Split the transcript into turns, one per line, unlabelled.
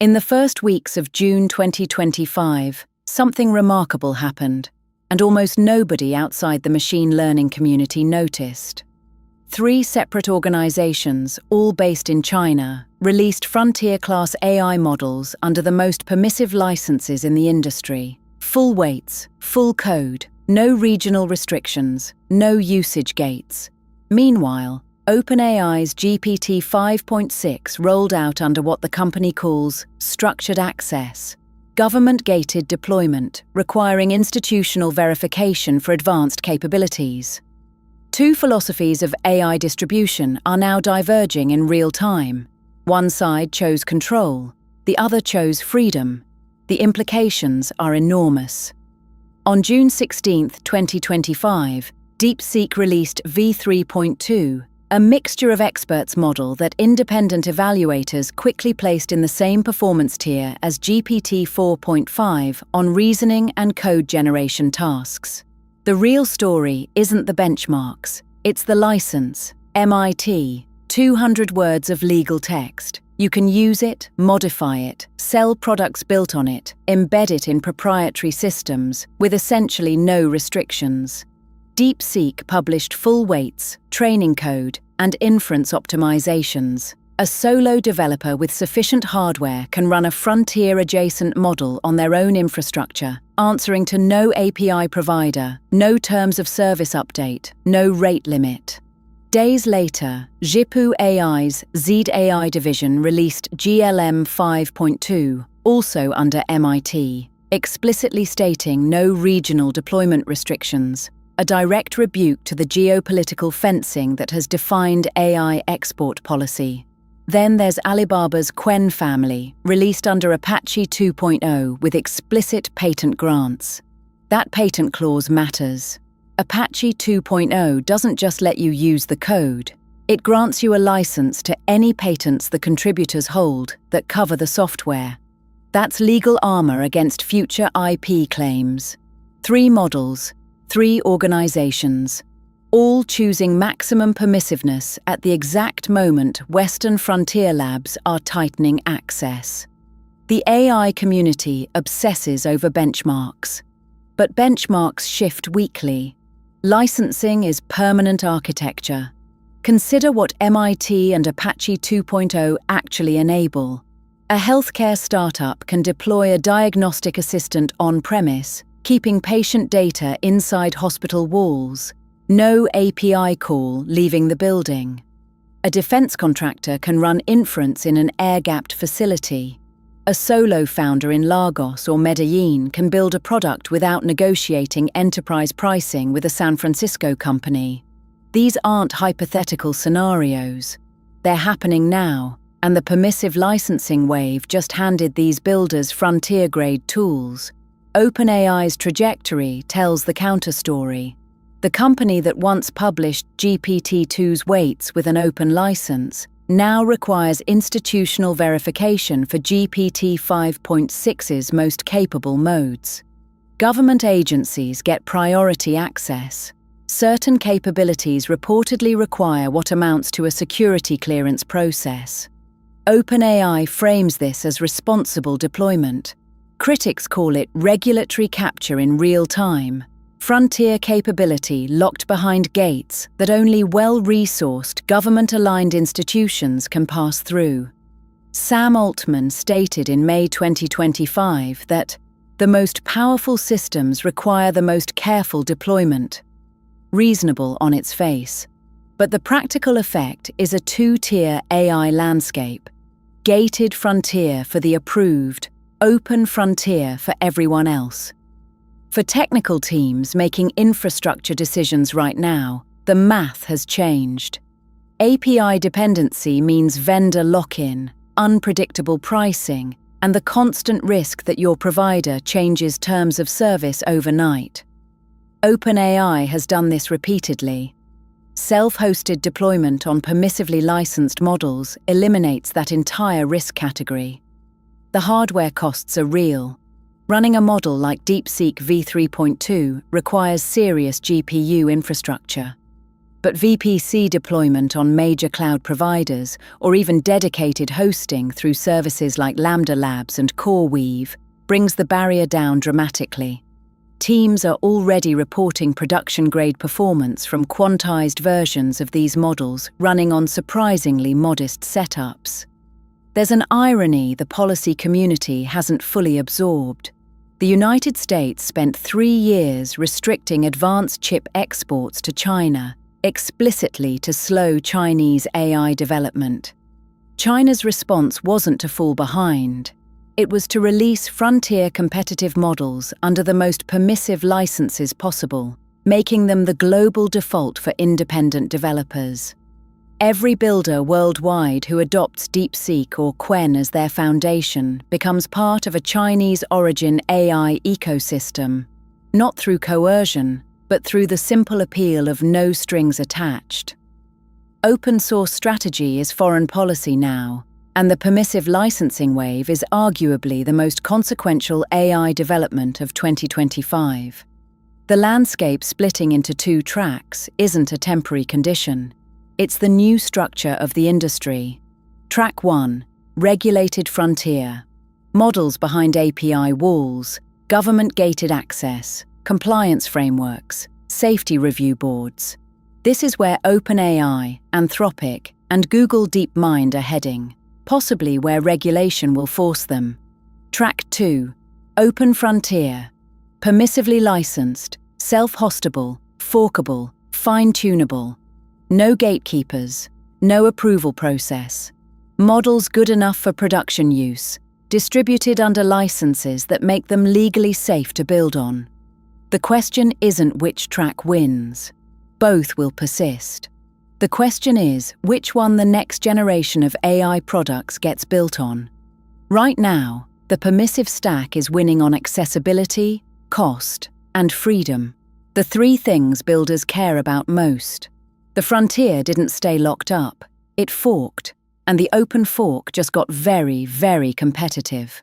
In the first weeks of June 2025, something remarkable happened, and almost nobody outside the machine learning community noticed. 3 separate organizations, all based in China, released frontier-class AI models under the most permissive licenses in the industry. Full weights, full code, no regional restrictions, no usage gates. Meanwhile, OpenAI's GPT-5.6 rolled out under what the company calls structured access, government-gated deployment requiring institutional verification for advanced capabilities. 2 philosophies of AI distribution are now diverging in real time. One side chose control, the other chose freedom. The implications are enormous. On June 16, 2025, DeepSeek released V3.2, a mixture of experts model that independent evaluators quickly placed in the same performance tier as GPT-4.5 on reasoning and code generation tasks. The real story isn't the benchmarks, it's the license, MIT, 200 words of legal text. You can use it, modify it, sell products built on it, embed it in proprietary systems, with essentially no restrictions. DeepSeek published full weights, training code, and inference optimizations. A solo developer with sufficient hardware can run a frontier-adjacent model on their own infrastructure, answering to no API provider, no terms of service update, no rate limit. Days later, Zhipu AI's ZAI division released GLM 5.2, also under MIT, explicitly stating no regional deployment restrictions, a direct rebuke to the geopolitical fencing that has defined AI export policy. Then there's Alibaba's Qwen Family, released under Apache 2.0 with explicit patent grants. That patent clause matters. Apache 2.0 doesn't just let you use the code. It grants you a license to any patents the contributors hold that cover the software. That's legal armor against future IP claims. 3 models, 3 organizations, all choosing maximum permissiveness at the exact moment Western frontier labs are tightening access. The AI community obsesses over benchmarks, but benchmarks shift weekly. Licensing is permanent architecture. Consider what MIT and Apache 2.0 actually enable. A healthcare startup can deploy a diagnostic assistant on-premise, keeping patient data inside hospital walls, no API call leaving the building. A defense contractor can run inference in an air-gapped facility. A solo founder in Lagos or Medellin can build a product without negotiating enterprise pricing with a San Francisco company. These aren't hypothetical scenarios. They're happening now, and the permissive licensing wave just handed these builders frontier-grade tools. OpenAI's trajectory tells the counter-story. The company that once published GPT-2's weights with an open license now requires institutional verification for GPT-5.6's most capable modes. Government agencies get priority access. Certain capabilities reportedly require what amounts to a security clearance process. OpenAI frames this as responsible deployment. Critics call it regulatory capture in real time, frontier capability locked behind gates that only well-resourced, government-aligned institutions can pass through. Sam Altman stated in May 2025 that the most powerful systems require the most careful deployment. Reasonable on its face. But the practical effect is a 2-tier AI landscape. Gated frontier for the approved, open frontier for everyone else. For technical teams making infrastructure decisions right now, the math has changed. API dependency means vendor lock-in, unpredictable pricing, and the constant risk that your provider changes terms of service overnight. OpenAI has done this repeatedly. Self-hosted deployment on permissively licensed models eliminates that entire risk category. The hardware costs are real. Running a model like DeepSeek V3.2 requires serious GPU infrastructure. But VPC deployment on major cloud providers, or even dedicated hosting through services like Lambda Labs and CoreWeave, brings the barrier down dramatically. Teams are already reporting production-grade performance from quantized versions of these models running on surprisingly modest setups. There's an irony the policy community hasn't fully absorbed. The United States spent 3 years restricting advanced chip exports to China, explicitly to slow Chinese AI development. China's response wasn't to fall behind. It was to release frontier competitive models under the most permissive licenses possible, making them the global default for independent developers. Every builder worldwide who adopts DeepSeek or Qwen as their foundation becomes part of a Chinese-origin AI ecosystem, not through coercion, but through the simple appeal of no strings attached. Open source strategy is foreign policy now, and the permissive licensing wave is arguably the most consequential AI development of 2025. The landscape splitting into 2 tracks isn't a temporary condition. It's the new structure of the industry. Track 1, regulated frontier. Models behind API walls, government-gated access, compliance frameworks, safety review boards. This is where OpenAI, Anthropic, and Google DeepMind are heading, possibly where regulation will force them. Track 2, open frontier. Permissively licensed, self-hostable, forkable, fine-tunable. No gatekeepers, no approval process. Models good enough for production use, distributed under licenses that make them legally safe to build on. The question isn't which track wins. Both will persist. The question is which one the next generation of AI products gets built on. Right now, the permissive stack is winning on accessibility, cost, and freedom, the 3 things builders care about most. The frontier didn't stay locked up, it forked, and the open fork just got very, very competitive.